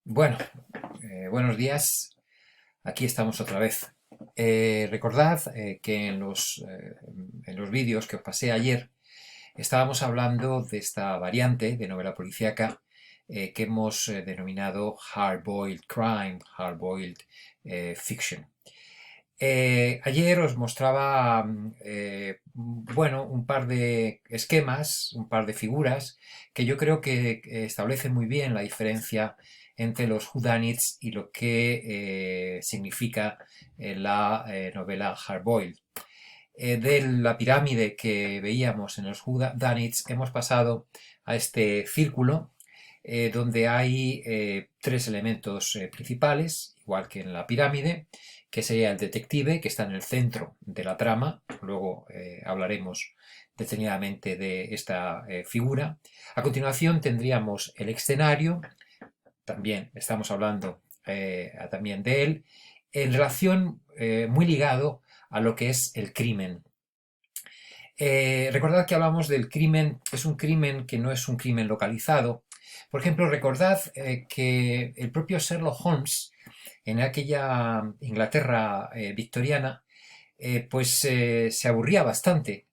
Bueno, buenos días. Aquí estamos otra vez. Recordad que en los vídeos que os pasé ayer estábamos hablando de esta variante de novela policíaca que hemos denominado hard-boiled crime, hard-boiled fiction. Ayer os mostraba, bueno, un par de esquemas, un par de figuras que yo creo que establecen muy bien la diferencia entre los whodunits y lo que significa la novela hardboiled. De la pirámide que veíamos en los whodunits hemos pasado a este círculo donde hay tres elementos principales, igual que en la pirámide, que sería el detective, que está en el centro de la trama. Luego hablaremos detenidamente de esta figura. A continuación tendríamos el escenario, también estamos hablando también de él, en relación muy ligado a lo que es el crimen. Recordad que hablamos del crimen, es un crimen que no es un crimen localizado. Por ejemplo, recordad que el propio Sherlock Holmes, en aquella Inglaterra victoriana, se aburría bastante.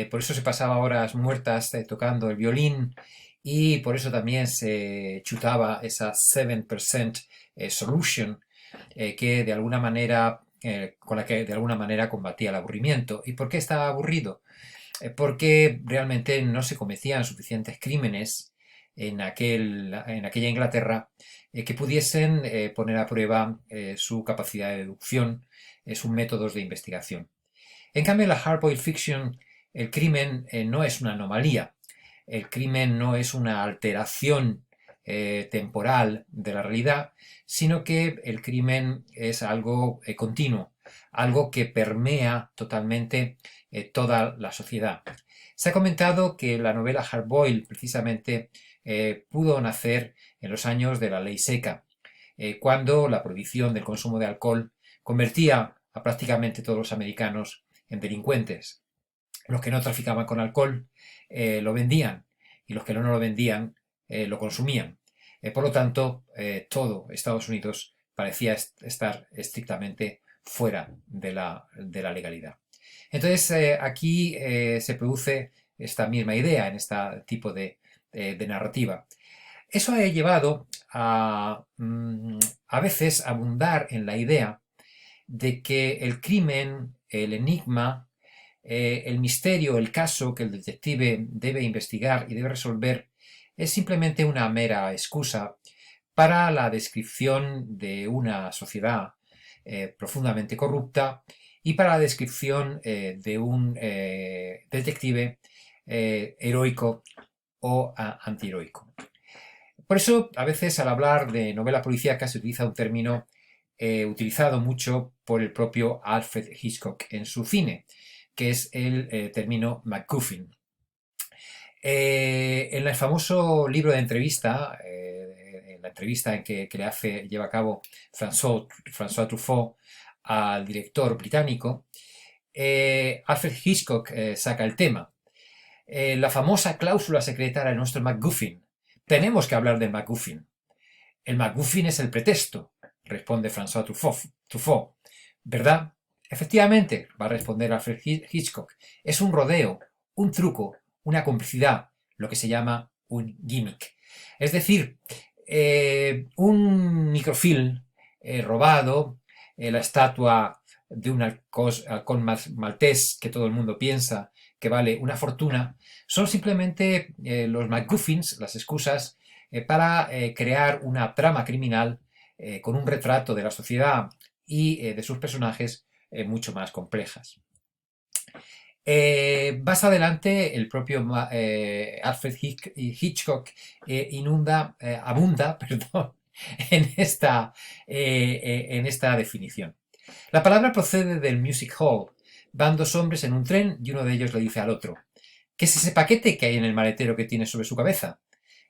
Por eso se pasaba horas muertas tocando el violín y por eso también se chutaba esa 7% solution que de alguna manera, con la que de alguna manera combatía el aburrimiento. ¿Y por qué estaba aburrido? Porque realmente no se cometían suficientes crímenes en aquella Inglaterra que pudiesen poner a prueba su capacidad de deducción, sus métodos de investigación. En cambio, en la hardboiled fiction, el crimen no es una anomalía, el crimen no es una alteración temporal de la realidad, sino que el crimen es algo continuo, algo que permea totalmente toda la sociedad. Se ha comentado que la novela hardboiled precisamente pudo nacer en los años de la ley seca, cuando la prohibición del consumo de alcohol convertía a prácticamente todos los americanos en delincuentes. Los que no traficaban con alcohol lo vendían y los que no lo vendían lo consumían. Por lo tanto, todo Estados Unidos parecía estar estrictamente fuera de la legalidad. Entonces, aquí se produce esta misma idea en este tipo de narrativa. Eso ha llevado a veces abundar en la idea de que el crimen, el enigma, el misterio, el caso que el detective debe investigar y debe resolver es simplemente una mera excusa para la descripción de una sociedad profundamente corrupta y para la descripción de un detective heroico o antiheroico. Por eso, a veces al hablar de novela policíaca se utiliza un término utilizado mucho por el propio Alfred Hitchcock en su cine, que es el término MacGuffin. En el famoso libro de entrevista, en la entrevista que lleva a cabo François Truffaut al director británico, Alfred Hitchcock saca el tema. La famosa cláusula secretaria de nuestro MacGuffin. Tenemos que hablar del MacGuffin. El MacGuffin es el pretexto, responde François Truffaut. ¿Verdad? Efectivamente, va a responder Alfred Hitchcock. Es un rodeo, un truco, una complicidad, lo que se llama un gimmick. Es decir, un microfilm robado, la estatua de un halcón maltés que todo el mundo piensa que vale una fortuna, son simplemente los MacGuffins, las excusas, para crear una trama criminal con un retrato de la sociedad y de sus personajes mucho más complejas. Más adelante, el propio Alfred Hitchcock abunda perdón, en esta definición. La palabra procede del music hall. Van dos hombres en un tren y uno de ellos le dice al otro: ¿qué es ese paquete que hay en el maletero que tiene sobre su cabeza?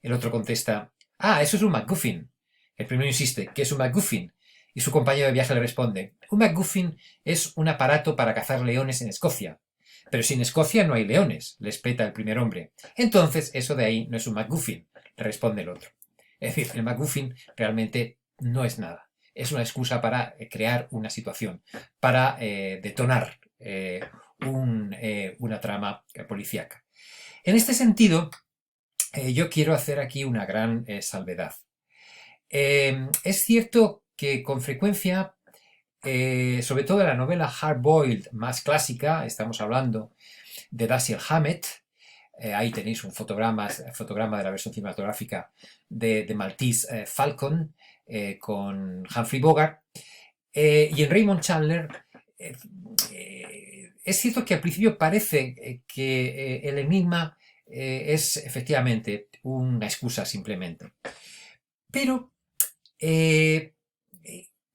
El otro contesta: ah, eso es un MacGuffin. El primero insiste: ¿qué es un MacGuffin? Y su compañero de viaje le responde: un MacGuffin es un aparato para cazar leones en Escocia. Pero si en Escocia no hay leones, le espeta el primer hombre. Entonces, eso de ahí no es un MacGuffin, le responde el otro. Es decir, el MacGuffin realmente no es nada. Es una excusa para crear una situación, para detonar una trama policíaca. En este sentido, yo quiero hacer aquí una gran salvedad. Es cierto que con frecuencia, sobre todo en la novela hard-boiled más clásica, estamos hablando de Dashiell Hammett, ahí tenéis un fotograma de la versión cinematográfica de Maltese Falcon con Humphrey Bogart, y en Raymond Chandler es cierto que al principio parece que el enigma es efectivamente una excusa simplemente, pero eh,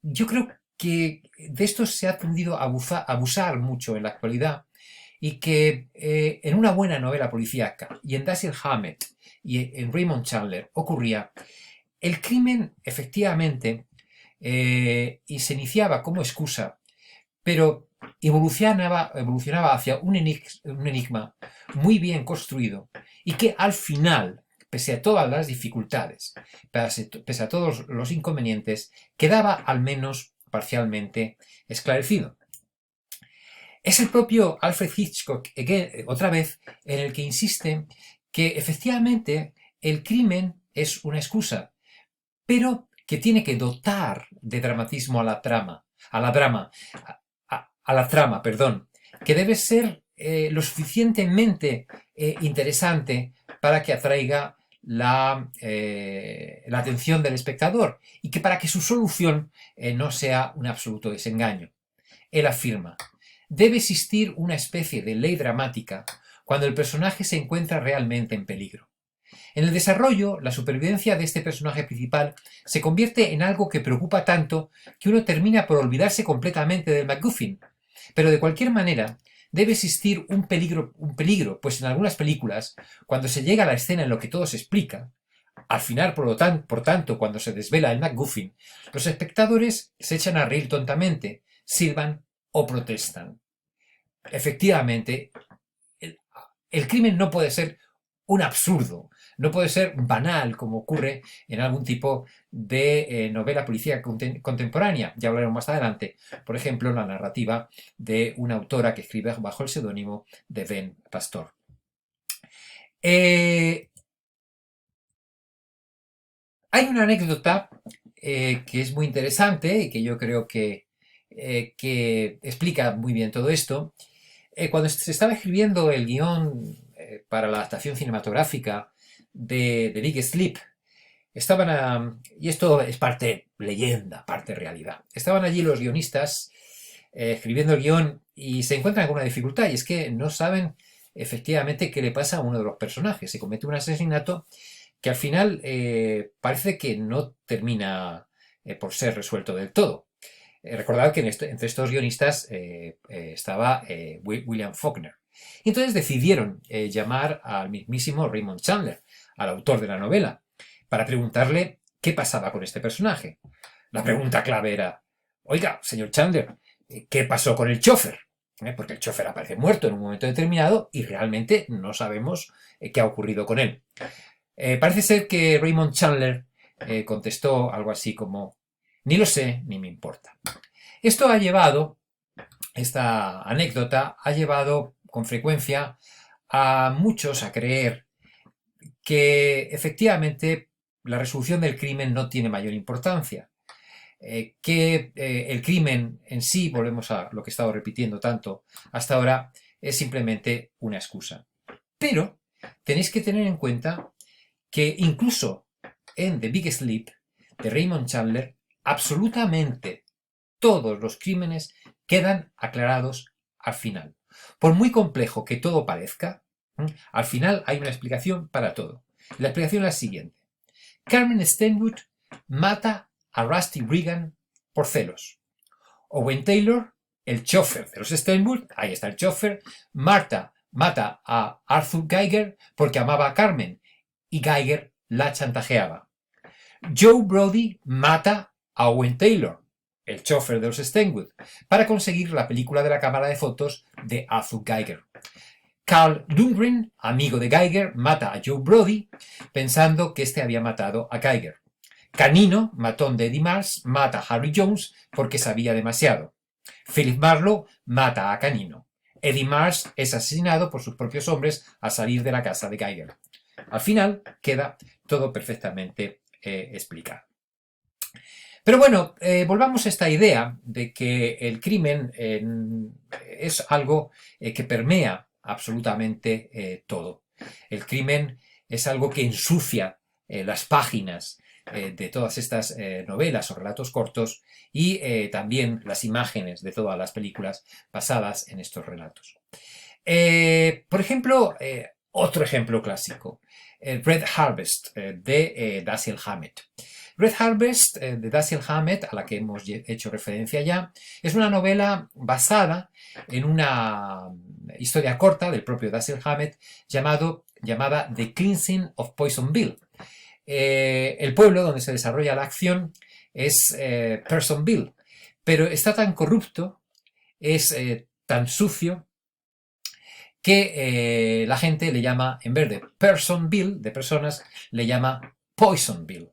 yo creo que de esto se ha tendido a abusar mucho en la actualidad y que en una buena novela policíaca y en Dashiell Hammett y en Raymond Chandler ocurría, el crimen efectivamente y se iniciaba como excusa, pero evolucionaba hacia un enigma muy bien construido y que al final, pese a todas las dificultades, pese a todos los inconvenientes, quedaba al menos parcialmente esclarecido. Es el propio Alfred Hitchcock, otra vez, en el que insiste que efectivamente el crimen es una excusa, pero que tiene que dotar de dramatismo a la trama, a la trama, perdón, que debe ser lo suficientemente interesante para que atraiga la atención del espectador y que para que su solución no sea un absoluto desengaño. Él afirma: debe existir una especie de ley dramática cuando el personaje se encuentra realmente en peligro. En el desarrollo, la supervivencia de este personaje principal se convierte en algo que preocupa tanto que uno termina por olvidarse completamente del MacGuffin. Pero de cualquier manera, debe existir un peligro, pues en algunas películas, cuando se llega a la escena en lo que todo se explica, al final, por tanto, cuando se desvela el MacGuffin, los espectadores se echan a reír tontamente, silban o protestan. Efectivamente, el crimen no puede ser un absurdo, no puede ser banal como ocurre en algún tipo de novela policíaca contemporánea. Ya hablaremos más adelante, por ejemplo, la narrativa de una autora que escribe bajo el seudónimo de Ben Pastor. Hay una anécdota que es muy interesante y que yo creo que explica muy bien todo esto. Cuando se estaba escribiendo el guión para la adaptación cinematográfica de Big Sleep, y esto es parte leyenda, parte realidad, estaban allí los guionistas escribiendo el guión y se encuentran con una dificultad, y es que no saben efectivamente qué le pasa a uno de los personajes. Se comete un asesinato que al final parece que no termina por ser resuelto del todo. Recordad que entre estos guionistas estaba William Faulkner. Y entonces decidieron llamar al mismísimo Raymond Chandler, al autor de la novela, para preguntarle qué pasaba con este personaje. La pregunta clave era: oiga, señor Chandler, ¿qué pasó con el chofer? Porque el chofer aparece muerto en un momento determinado y realmente no sabemos qué ha ocurrido con él. Parece ser que Raymond Chandler contestó algo así como: ni lo sé ni me importa. Esta anécdota ha llevado con frecuencia a muchos a creer que efectivamente la resolución del crimen no tiene mayor importancia, que el crimen en sí, volvemos a lo que he estado repitiendo tanto hasta ahora, es simplemente una excusa. Pero tenéis que tener en cuenta que incluso en The Big Sleep de Raymond Chandler, absolutamente todos los crímenes quedan aclarados al final. Por muy complejo que todo parezca, al final hay una explicación para todo. La explicación es la siguiente: Carmen Stenwood mata a Rusty Regan por celos. Owen Taylor, el chofer de los Stenwood, ahí está el chofer, mata a Arthur Geiger porque amaba a Carmen y Geiger la chantajeaba. Joe Brody mata a Owen Taylor, el chofer de los Stenwood, para conseguir la película de la cámara de fotos de Arthur Geiger. Carl Lundgren, amigo de Geiger, mata a Joe Brody pensando que este había matado a Geiger. Canino, matón de Eddie Mars, mata a Harry Jones porque sabía demasiado. Philip Marlowe mata a Canino. Eddie Mars es asesinado por sus propios hombres al salir de la casa de Geiger. Al final queda todo perfectamente explicado. Pero bueno, volvamos a esta idea de que el crimen es algo que permea absolutamente todo. El crimen es algo que ensucia las páginas de todas estas novelas o relatos cortos y también las imágenes de todas las películas basadas en estos relatos. Por ejemplo, otro ejemplo clásico, Red Harvest de Dashiell Hammett. Red Harvest de Dashiell Hammett, a la que hemos hecho referencia ya, es una novela basada en una historia corta del propio Dashiell Hammett llamada The Cleansing of Poisonville. El pueblo donde se desarrolla la acción es Personville, pero está tan corrupto, es tan sucio, que la gente le llama, en vez de Personville, de personas, le llama Poisonville,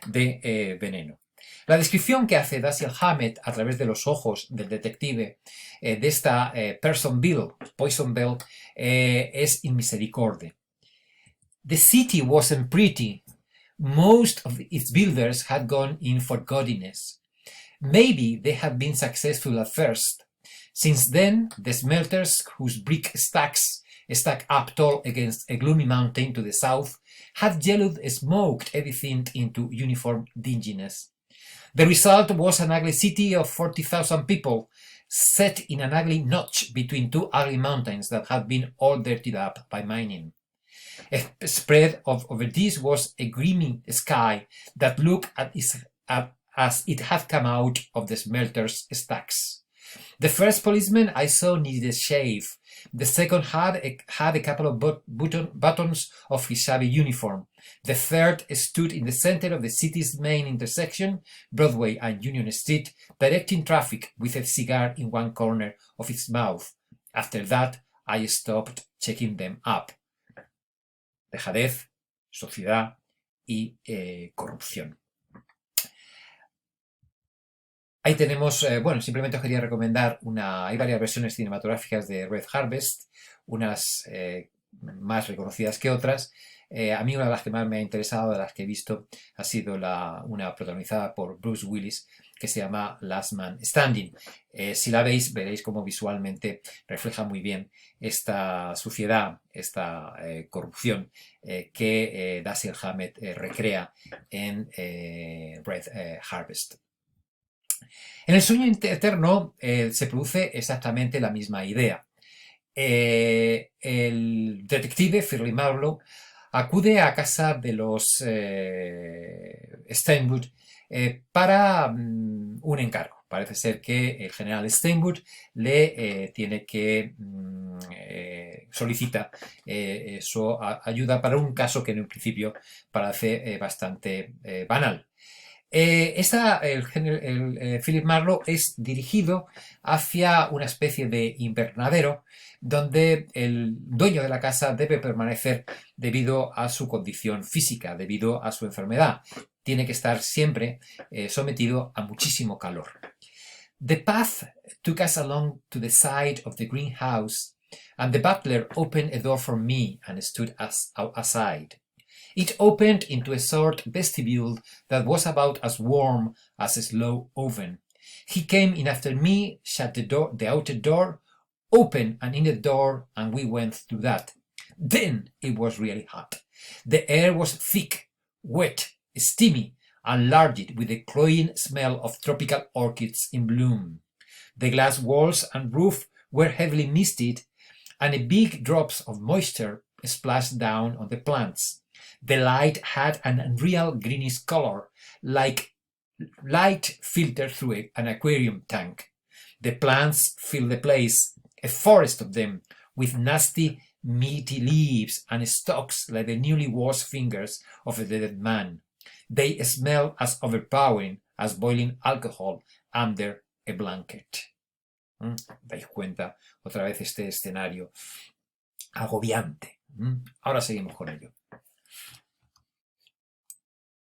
de veneno. La descripción que hace Dashiell Hammett a través de los ojos del detective de esta Poisonville, es inmisericordia. The city wasn't pretty. Most of its builders had gone in for gaudiness. Maybe they had been successful at first. Since then, the smelters, whose brick stacks stack up tall against a gloomy mountain to the south, had yellowed and smoked everything into uniform dinginess. The result was an ugly city of 40,000 people, set in an ugly notch between two ugly mountains that had been all dirtied up by mining. Spread over this was a gleaming sky that looked as it had come out of the smelter's stacks. The first policeman I saw needed a shave. The second had a couple of buttons of his shabby uniform. The third stood in the center of the city's main intersection, Broadway and Union Street, directing traffic with a cigar in one corner of its mouth. After that, I stopped checking them up. Dejadez, sociedad y corrupción. Ahí tenemos, bueno, simplemente os quería recomendar hay varias versiones cinematográficas de Red Harvest, unas más reconocidas que otras. A mí una de las que más me ha interesado, de las que he visto, ha sido una protagonizada por Bruce Willis, que se llama Last Man Standing. Si la veis, veréis cómo visualmente refleja muy bien esta suciedad, esta corrupción que Dashiell Hammett recrea en Red Harvest. En El sueño eterno se produce exactamente la misma idea. El detective Philip Marlowe acude a casa de los Steinwood para un encargo. Parece ser que el general Steinwood le tiene que solicita su ayuda para un caso que en un principio parece bastante banal. Philip Marlowe es dirigido hacia una especie de invernadero donde el dueño de la casa debe permanecer debido a su condición física, debido a su enfermedad. Tiene que estar siempre sometido a muchísimo calor. The path took us along to the side of the greenhouse, and the butler opened a door for me and stood aside. It opened into a short vestibule that was about as warm as a slow oven. He came in after me, shut the outer door, opened an inner door, and we went through that. Then it was really hot. The air was thick, wet, steamy, and larded with the cloying smell of tropical orchids in bloom. The glass walls and roof were heavily misted, and big drops of moisture splashed down on the plants. The light had an unreal greenish color, like light filtered through an aquarium tank. The plants filled the place, a forest of them, with nasty, meaty leaves and stalks like the newly washed fingers of a dead man. They smelled as overpowering as boiling alcohol under a blanket. ¿Dais cuenta? Otra vez este escenario agobiante. Ahora seguimos con ello.